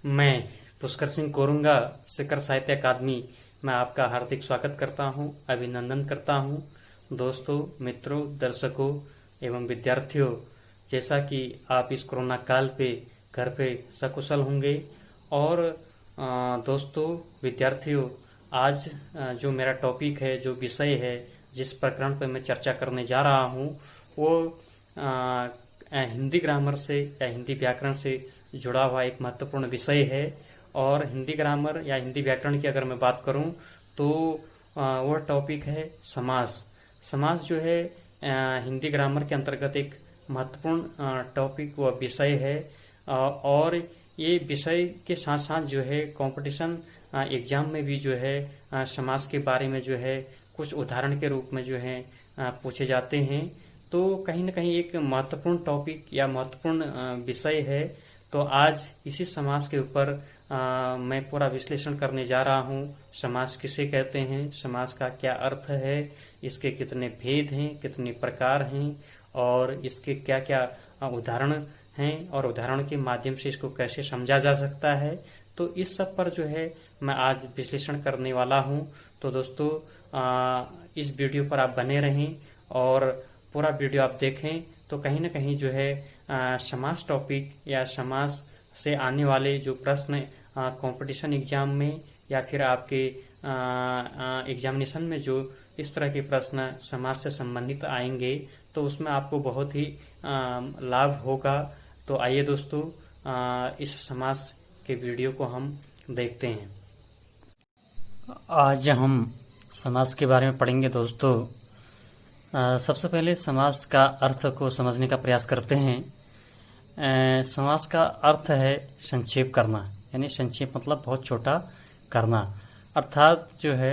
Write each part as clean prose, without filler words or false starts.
मैं पुष्कर सिंह कोरुंगा शिखर साहित्य अकादमी में आपका हार्दिक स्वागत करता हूं, अभिनंदन करता हूं। दोस्तों, मित्रों, दर्शकों एवं विद्यार्थियों, जैसा कि आप इस कोरोना काल पे घर पे सकुशल होंगे और दोस्तों, विद्यार्थियों, आज जो मेरा टॉपिक है, जो विषय है, जिस प्रकरण पे मैं चर्चा करने जा रहा हूं, वो हिंदी ग्रामर से या हिंदी व्याकरण से जुड़ा हुआ एक महत्वपूर्ण विषय है। और हिंदी ग्रामर या हिंदी व्याकरण की अगर मैं बात करूं तो वह टॉपिक है समास। समास जो है हिंदी ग्रामर के अंतर्गत एक महत्वपूर्ण टॉपिक व विषय है। और ये विषय के साथ साथ जो है कंपटीशन एग्जाम में भी जो है समास के बारे में जो है कुछ उदाहरण के रूप में जो है पूछे जाते हैं। तो कहीं न कहीं एक महत्वपूर्ण टॉपिक या महत्वपूर्ण विषय है। तो आज इसी समास के ऊपर मैं पूरा विश्लेषण करने जा रहा हूँ। समास किसे कहते हैं, समास का क्या अर्थ है, इसके कितने भेद हैं, कितने प्रकार हैं और इसके क्या क्या उदाहरण हैं और उदाहरण के माध्यम से इसको कैसे समझा जा सकता है। तो इस सब पर जो है मैं आज विश्लेषण करने वाला हूँ। तो दोस्तों, इस वीडियो पर आप बने रहें और पूरा वीडियो आप देखें तो कहीं ना कहीं जो है समास टॉपिक या समास से आने वाले जो प्रश्न कंपटीशन एग्जाम में या फिर आपके एग्जामिनेशन में जो इस तरह के प्रश्न समास से संबंधित आएंगे तो उसमें आपको बहुत ही लाभ होगा। तो आइए दोस्तों, इस समास के वीडियो को हम देखते हैं। आज हम समास के बारे में पढ़ेंगे दोस्तों। सबसे पहले समास का अर्थ को समझने का प्रयास करते हैं। समास का अर्थ है संक्षेप करना, यानी संक्षेप मतलब बहुत छोटा करना, अर्थात जो है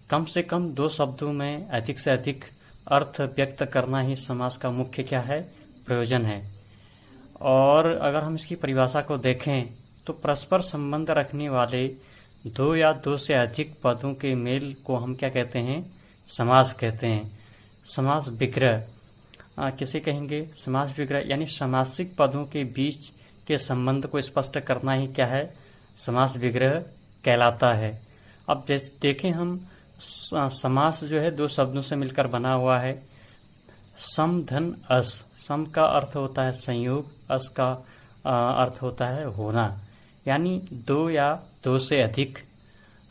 कम से कम दो शब्दों में अधिक से अधिक अर्थ व्यक्त करना ही समास का मुख्य क्या है, प्रयोजन है। और अगर हम इसकी परिभाषा को देखें तो परस्पर संबंध रखने वाले दो या दो से अधिक पदों के मेल को हम क्या कहते हैं, समास कहते हैं। समास विग्रह किसे कहेंगे, समास विग्रह यानी समासिक पदों के बीच के संबंध को स्पष्ट करना ही क्या है, समास विग्रह कहलाता है। अब जैसे देखें हम, समास जो है दो शब्दों से मिलकर बना हुआ है। सम धन अस, सम का अर्थ होता है संयोग, अस का अर्थ होता है होना, यानी दो या दो से अधिक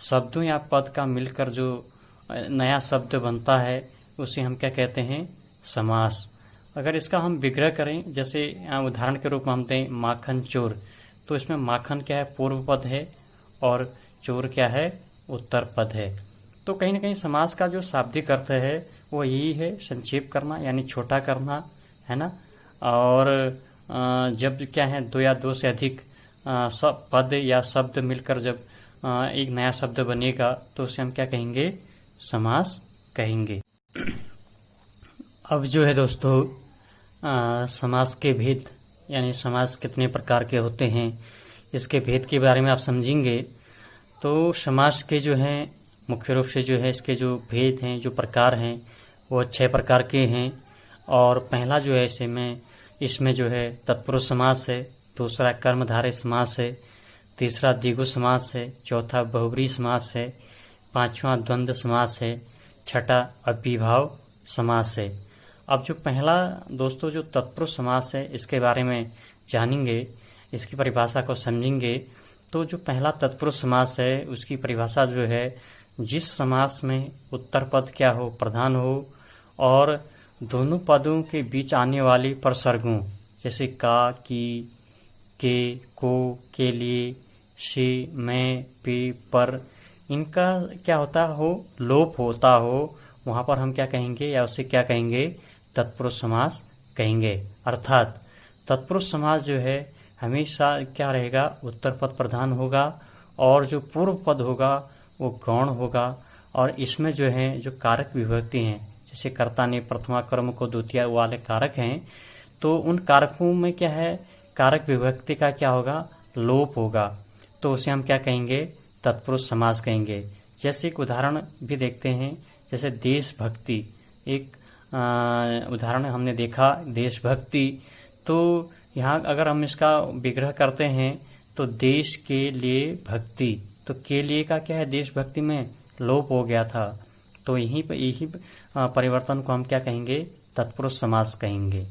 शब्दों या पद का मिलकर जो नया शब्द बनता है उसे हम क्या कहते हैं, समास। अगर इसका हम विग्रह करें, जैसे उदाहरण के रूप में हम दें माखन चोर, तो इसमें माखन क्या है, पूर्व पद है और चोर क्या है, उत्तर पद है। तो कहीं ना कहीं समास का जो शाब्दिक अर्थ है वो यही है, संक्षेप करना यानी छोटा करना, है ना। और जब क्या है दो या दो से अधिक सब पद या शब्द मिलकर जब एक नया शब्द बनेगा तो उसे हम क्या कहेंगे, समास कहेंगे। अब जो है दोस्तों, समास के भेद यानी समास कितने प्रकार के होते हैं, इसके भेद के बारे में आप समझेंगे। तो समास के जो हैं मुख्य रूप से जो है इसके जो भेद हैं, जो प्रकार हैं, वो 6 प्रकार के हैं। और पहला जो है इसमें जो है तत्पुरुष समास है, दूसरा कर्मधारय समास है, तीसरा द्विगु समास है, चौथा बहुब्रीहि समास है, पांचवा द्वंद्व समास है, छठा अव्ययीभाव समास है। अब जो पहला दोस्तों जो तत्पुरुष समास है इसके बारे में जानेंगे, इसकी परिभाषा को समझेंगे। तो जो पहला तत्पुरुष समास है उसकी परिभाषा जो है, जिस समास में उत्तर पद क्या हो, प्रधान हो और दोनों पदों के बीच आने वाली प्रसर्गों जैसे का, की, के, को, के लिए, से, मैं, पे, पर, इनका क्या होता हो, लोप होता हो, वहां पर हम क्या कहेंगे या उसे क्या कहेंगे, तत्पुरुष समास कहेंगे। अर्थात तत्पुरुष समास जो है हमेशा क्या रहेगा, उत्तर पद प्रधान होगा और जो पूर्व पद होगा वो गौण होगा। और इसमें जो है जो कारक विभक्ति हैं, जैसे कर्ता ने प्रथमा कर्म को द्वितीय वाले कारक हैं, तो उन कारकों में क्या है, कारक विभक्ति का क्या होगा, लोप होगा। तो उसे हम क्या कहेंगे, तत्पुरुष समास कहेंगे। जैसे एक उदाहरण भी देखते हैं, जैसे देशभक्ति, एक उदाहरण हमने देखा देशभक्ति। तो यहाँ अगर हम इसका विग्रह करते हैं तो देश के लिए भक्ति, तो के लिए का क्या है, देशभक्ति में लोप हो गया था। तो यही परिवर्तन को हम क्या कहेंगे, तत्पुरुष समास कहेंगे।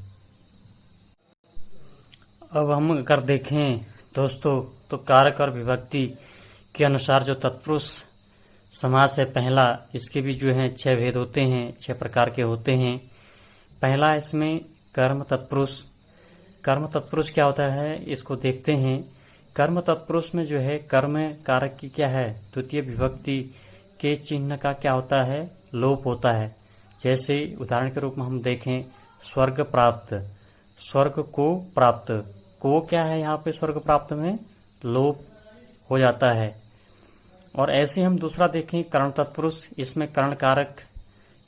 अब हम अगर देखें दोस्तों तो कारक और विभक्ति के अनुसार जो तत्पुरुष समास है पहला, इसके भी जो है 6 भेद होते हैं, 6 प्रकार के होते हैं। पहला इसमें कर्म तत्पुरुष। कर्म तत्पुरुष क्या होता है, इसको देखते हैं। कर्म तत्पुरुष में जो है कर्म कारक की क्या है, द्वितीय विभक्ति के चिन्ह का क्या होता है, लोप होता है। जैसे उदाहरण के रूप में हम देखें स्वर्ग प्राप्त, स्वर्ग को प्राप्त, को क्या है यहाँ पे स्वर्ग प्राप्त में लोप हो जाता है। और ऐसे हम दूसरा देखें कर्ण तत्पुरुष, इसमें कर्ण कारक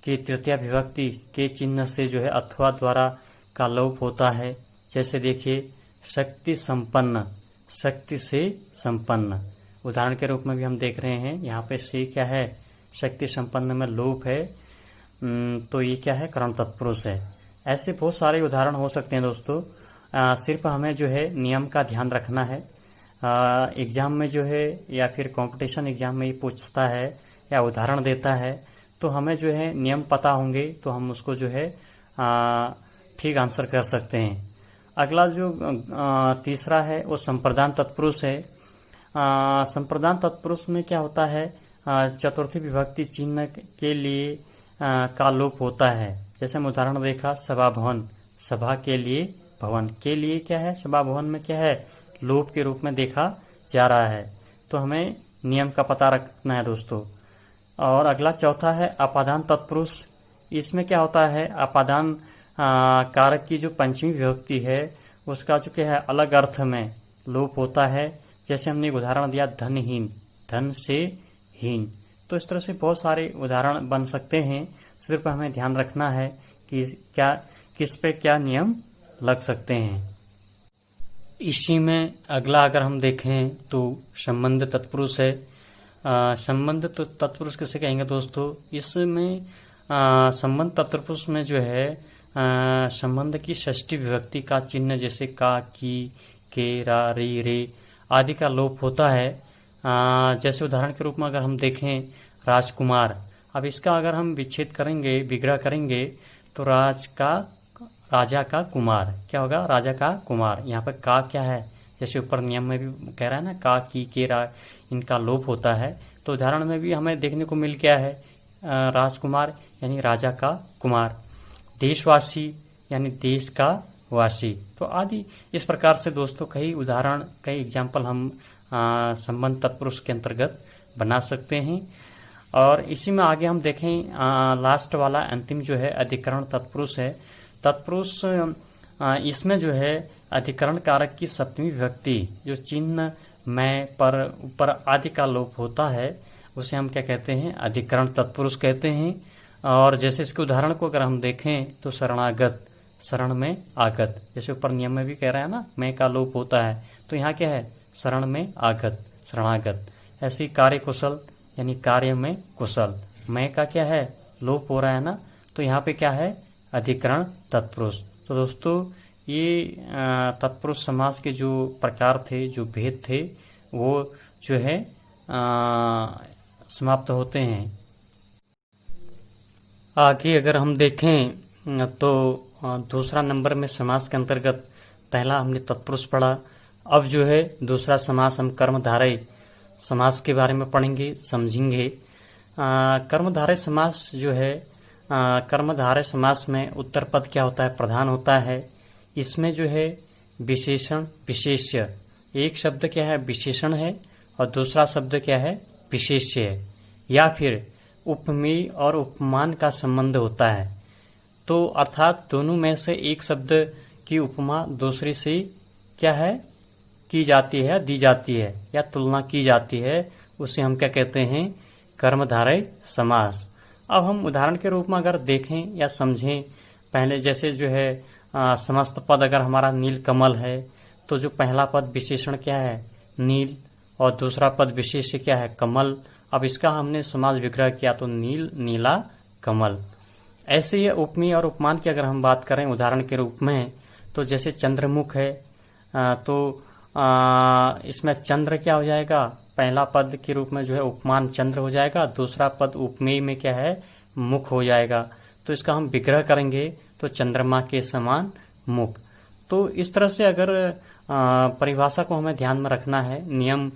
की तृतीय विभक्ति के चिन्ह से जो है अथवा द्वारा का लोप होता है। जैसे देखिए शक्ति संपन्न, शक्ति से संपन्न, उदाहरण के रूप में भी हम देख रहे हैं यहाँ पे से क्या है, शक्ति संपन्न में लोप है, तो ये क्या है, कर्ण तत्पुरुष है। ऐसे बहुत सारे उदाहरण हो सकते हैं दोस्तों। सिर्फ हमें जो है नियम का ध्यान रखना है। एग्जाम में जो है या फिर कंपटीशन एग्जाम में ये पूछता है या उदाहरण देता है, तो हमें जो है नियम पता होंगे तो हम उसको जो है ठीक आंसर कर सकते हैं। अगला जो तीसरा है वो संप्रदान तत्पुरुष है। संप्रदान तत्पुरुष में क्या होता है, चतुर्थी विभक्ति चिन्ह के लिए का लोप होता है। जैसे हम उदाहरण देखा सभा भवन, सभा के लिए भवन, के लिए क्या है, सभा भवन में क्या है, लोप के रूप में देखा जा रहा है। तो हमें नियम का पता रखना है दोस्तों। और अगला चौथा है अपादान तत्पुरुष। इसमें क्या होता है, अपादान कारक की जो पंचमी विभक्ति है उसका जो क्या है अलग अर्थ में लोप होता है। जैसे हमने उदाहरण दिया धनहीन, धन से हीन। तो इस तरह से बहुत सारे उदाहरण बन सकते हैं। सिर्फ हमें ध्यान रखना है कि क्या किस पे क्या नियम लग सकते हैं। इसी में अगला अगर हम देखें तो संबंध तत्पुरुष है। संबंध तो तत्पुरुष किसे कहेंगे दोस्तों, इसमें संबंध तत्पुरुष में जो है संबंध की षष्ठी विभक्ति का चिन्ह जैसे का, की, के, रा, रे, रे आदि का लोप होता है। जैसे उदाहरण के रूप में अगर हम देखें राजकुमार, अब इसका अगर हम विच्छेद करेंगे, विग्रह करेंगे तो राजा का कुमार क्या होगा, राजा का कुमार। यहाँ पर का क्या है, जैसे ऊपर नियम में भी कह रहा है ना, का, की, के, रा इनका लोप होता है। तो उदाहरण में भी हमें देखने को मिल गया है राजकुमार यानी राजा का कुमार, देशवासी यानी देश का वासी। तो आदि इस प्रकार से दोस्तों कई उदाहरण, कई एग्जाम्पल हम संबंध तत्पुरुष के अंतर्गत बना सकते हैं। और इसी में आगे हम देखें लास्ट वाला अंतिम जो है अधिकरण तत्पुरुष है। तत्पुरुष इसमें जो है अधिकरण कारक की सप्तमी विभक्ति जो चिन्ह मैं, पर, ऊपर आदि का लोप होता है उसे हम क्या कहते हैं, अधिकरण तत्पुरुष कहते हैं। और जैसे इसके उदाहरण को अगर हम देखें तो शरणागत, शरण में आगत, जैसे ऊपर नियम में भी कह रहा है ना, मैं का लोप होता है, तो यहाँ क्या है, शरण में आगत, शरणागत। ऐसे ही कार्य कुशल यानी कार्य में कुशल, मैं का क्या है, लोप हो रहा है ना, तो यहाँ पे क्या है, अधिकरण तत्पुरुष। तो दोस्तों ये तत्पुरुष समास के जो प्रकार थे, जो भेद थे, वो जो है समाप्त होते हैं। आगे अगर हम देखें तो दूसरा नंबर में समास के अंतर्गत पहला हमने तत्पुरुष पढ़ा। अब जो है दूसरा समास हम कर्मधारय समास के बारे में पढ़ेंगे, समझेंगे। कर्मधारय समास जो है, कर्मधारय समास में उत्तर पद क्या होता है, प्रधान होता है। इसमें जो है विशेषण विशेष्य, एक शब्द क्या है, विशेषण है और दूसरा शब्द क्या है, विशेष्य है, या फिर उपमेय और उपमान का संबंध होता है। तो अर्थात दोनों में से एक शब्द की उपमा दूसरे से क्या है, की जाती है, दी जाती है या तुलना की जाती है, उसे हम क्या कहते हैं, कर्मधारय समास। अब हम उदाहरण के रूप में अगर देखें या समझें, पहले जैसे जो है समस्त पद अगर हमारा नील कमल है, तो जो पहला पद विशेषण क्या है, नील, और दूसरा पद विशेष्य क्या है, कमल। अब इसका हमने समास विग्रह किया तो नील, नीला, कमल। ऐसे ही उपमेय और उपमान की अगर हम बात करें उदाहरण के रूप में, तो जैसे चंद्रमुख है, तो इसमें चंद्र क्या हो जाएगा, पहला पद के रूप में जो है उपमान चंद्र हो जाएगा, दूसरा पद उपमेय में क्या है, मुख हो जाएगा। तो इसका हम विग्रह करेंगे तो चंद्रमा के समान मुख। तो इस तरह से अगर परिभाषा को हमें ध्यान में रखना है, नियम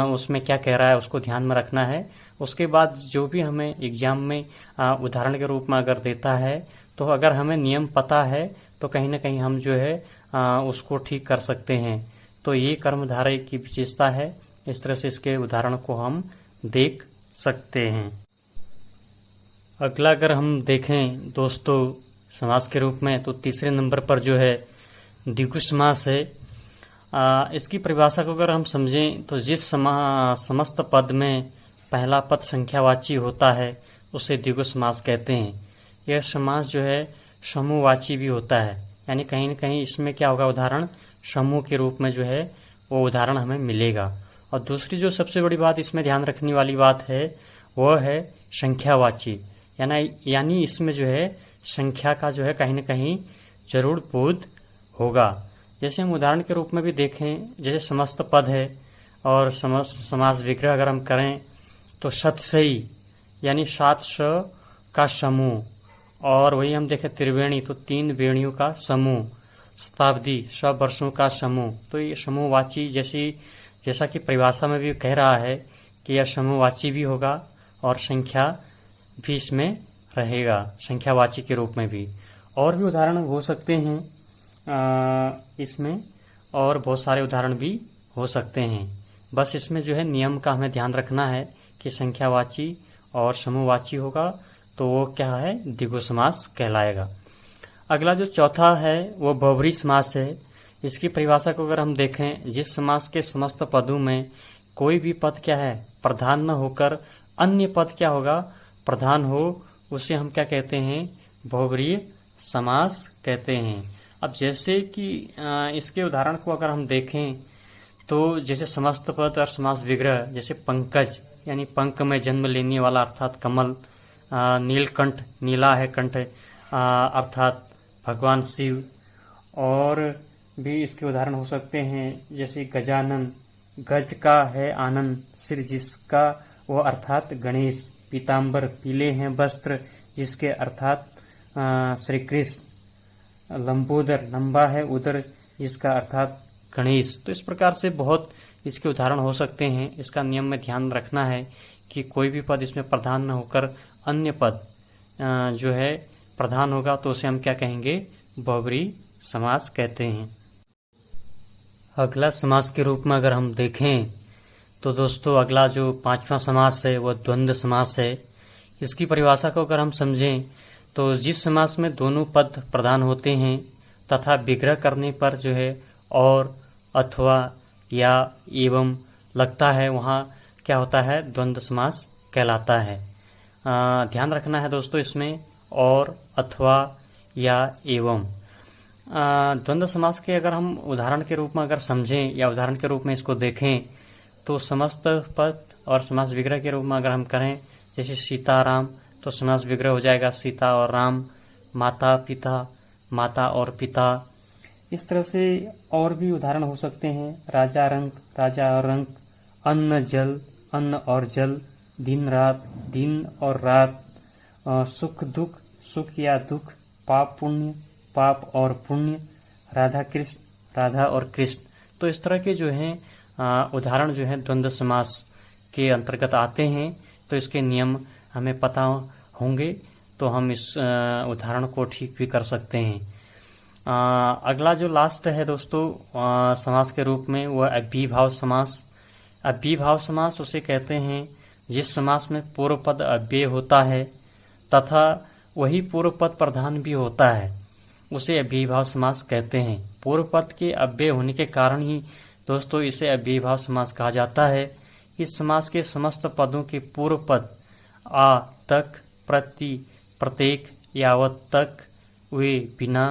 उसमें क्या कह रहा है उसको ध्यान में रखना है। उसके बाद जो भी हमें एग्जाम में उदाहरण के रूप में अगर देता है, तो अगर हमें नियम पता है तो कहीं ना कहीं हम जो है उसको ठीक कर सकते हैं। तो ये कर्मधारय की विशेषता है। इस तरह से इसके उदाहरण को हम देख सकते हैं। अगला अगर हम देखें दोस्तों समास के रूप में, तो तीसरे नंबर पर जो है द्विगु समास है। इसकी परिभाषा को अगर हम समझें तो जिस समस्त पद में पहला पद संख्यावाची होता है उसे द्विगु समास कहते हैं। यह समास जो है समूहवाची भी होता है, यानी कहीं न कहीं इसमें क्या होगा, उदाहरण समूह के रूप में जो है वो उदाहरण हमें मिलेगा। और दूसरी जो सबसे बड़ी बात इसमें ध्यान रखने वाली बात है वह है संख्यावाची, यानी इसमें जो है संख्या का जो है कहीं न कहीं जरूर बोध होगा। जैसे हम उदाहरण के रूप में भी देखें, जैसे समस्त पद है और समास विग्रह अगर हम करें तो शतसई यानी 700 का समूह, और वही हम देखें त्रिवेणी तो 3 वेणियों का समूह, शताब्दी 100 वर्षों का समूह। तो ये समूहवाची जैसा कि परिभाषा में भी कह रहा है कि यह समूहवाची भी होगा और संख्या भी इसमें रहेगा, संख्यावाची के रूप में भी। और भी उदाहरण हो सकते हैं इसमें, और बहुत सारे उदाहरण भी हो सकते हैं। बस इसमें जो है नियम का हमें ध्यान रखना है कि संख्यावाची और समूहवाची होगा तो वो क्या है, द्विगु समास कहलाएगा। अगला जो चौथा है वो बहुब्रीहि समास है। इसकी परिभाषा को अगर हम देखें, जिस समास के समस्त पदों में कोई भी पद क्या है, प्रधान न होकर अन्य पद क्या होगा, प्रधान हो, उसे हम क्या कहते हैं, बहुब्रीहि समास कहते हैं। अब जैसे कि इसके उदाहरण को अगर हम देखें तो जैसे समस्त पद और समास विग्रह, जैसे पंकज यानी पंख में जन्म लेने वाला अर्थात कमल, नीलकंठ नीला है कंठ अर्थात भगवान शिव। और भी इसके उदाहरण हो सकते हैं जैसे गजानन, गज का है आनंद, सिर जिसका वो अर्थात गणेश, पीताम्बर पीले हैं वस्त्र जिसके अर्थात श्री कृष्ण, लंबोदर लंबा है उदर जिसका अर्थात गणेश। तो इस प्रकार से बहुत इसके उदाहरण हो सकते हैं। इसका नियम में ध्यान रखना है कि कोई भी पद इसमें प्रधान न होकर अन्य पद जो है प्रधान होगा तो उसे हम क्या कहेंगे, बहुब्रीहि समास कहते हैं। अगला समास के रूप में अगर हम देखें तो दोस्तों अगला जो 5वां समास है वह द्वंद्व समास है। इसकी परिभाषा को अगर हम समझें तो जिस समास में दोनों पद प्रधान होते हैं तथा विग्रह करने पर जो है और, अथवा, या, एवं लगता है, वहाँ क्या होता है, द्वंद्व समास कहलाता है। ध्यान रखना है दोस्तों इसमें और, अथवा, या, एवं। द्वंद्व समास के अगर हम उदाहरण के रूप में अगर समझें या उदाहरण के रूप में इसको देखें तो समस्त पद और समास विग्रह के रूप में अगर हम करें, जैसे सीता राम तो समास विग्रह हो जाएगा सीता और राम, माता पिता माता और पिता। इस तरह से और भी उदाहरण हो सकते हैं, राजा रंग राजा और रंग, अन्न जल अन्न और जल, दिन रात दिन और रात, सुख दुख सुख या दुख, पाप पुण्य पाप और पुण्य, राधा कृष्ण राधा और कृष्ण। तो इस तरह के जो हैं उदाहरण जो है द्वंद्व समास के अंतर्गत आते हैं। तो इसके नियम हमें पता होंगे तो हम इस उदाहरण को ठीक भी कर सकते हैं। अगला जो लास्ट है दोस्तों समास के रूप में वह अव्ययीभाव समास। अव्ययीभाव समास उसे कहते हैं जिस समास में पूर्व पद अव्यय होता है तथा वही पूर्व पद प्रधान भी होता है, उसे अव्ययीभाव समास कहते हैं। पूर्व पद के अव्यय होने के कारण ही दोस्तों इसे अव्ययीभाव समास कहा जाता है। इस समास के समस्त पदों के पूर्व पद आ तक, प्रति, प्रत्येक, यावत तक, वे, बिना,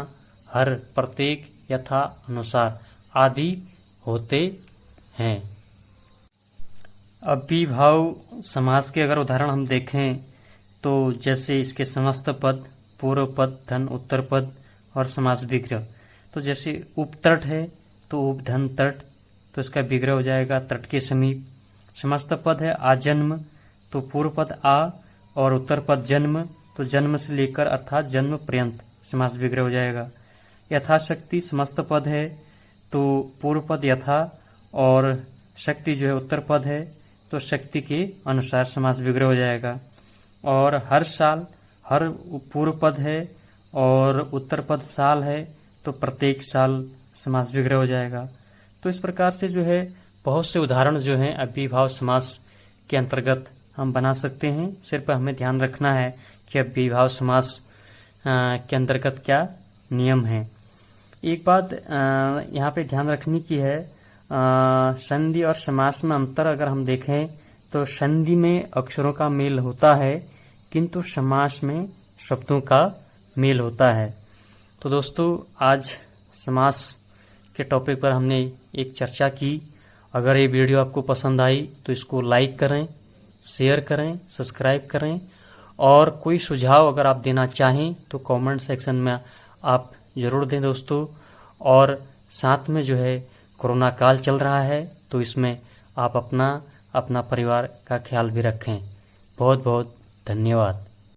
हर, प्रत्येक, यथा, अनुसार आदि होते हैं। अव्ययीभाव समास के अगर उदाहरण हम देखें तो जैसे इसके समस्त पद, पूर्व पद, धन, उत्तर पद और समास विग्रह। तो जैसे उपतट है तो उपधन तट, तो इसका विग्रह हो जाएगा तट के समीप। समस्त पद है आजन्म, तो पूर्व पद आ और उत्तर पद जन्म, तो जन्म से लेकर अर्थात जन्म पर्यंत समास विग्रह हो जाएगा। यथाशक्ति समस्त पद है, तो पूर्व पद यथा और शक्ति जो है उत्तर पद है, तो शक्ति के अनुसार समास विग्रह हो जाएगा। और हर साल, हर पूर्व पद है और उत्तर पद साल है, तो प्रत्येक साल समास विग्रह हो जाएगा। तो इस प्रकार से जो है बहुत से उदाहरण जो हैं अव्ययीभाव समास के अंतर्गत हम बना सकते हैं। सिर्फ हमें ध्यान रखना है कि अव्ययीभाव समास के अंतर्गत क्या नियम है। एक बात यहाँ पे ध्यान रखने की है, संधि और समास में अंतर अगर हम देखें तो संधि में अक्षरों का मेल होता है, किंतु समास में शब्दों का मेल होता है। तो दोस्तों आज समास के टॉपिक पर हमने एक चर्चा की। अगर ये वीडियो आपको पसंद आई तो इसको लाइक करें, शेयर करें, सब्सक्राइब करें, और कोई सुझाव अगर आप देना चाहें तो कमेंट सेक्शन में आप ज़रूर दें दोस्तों। और साथ में जो है कोरोना काल चल रहा है, तो इसमें आप अपना परिवार का ख्याल भी रखें। बहुत बहुत धन्यवाद।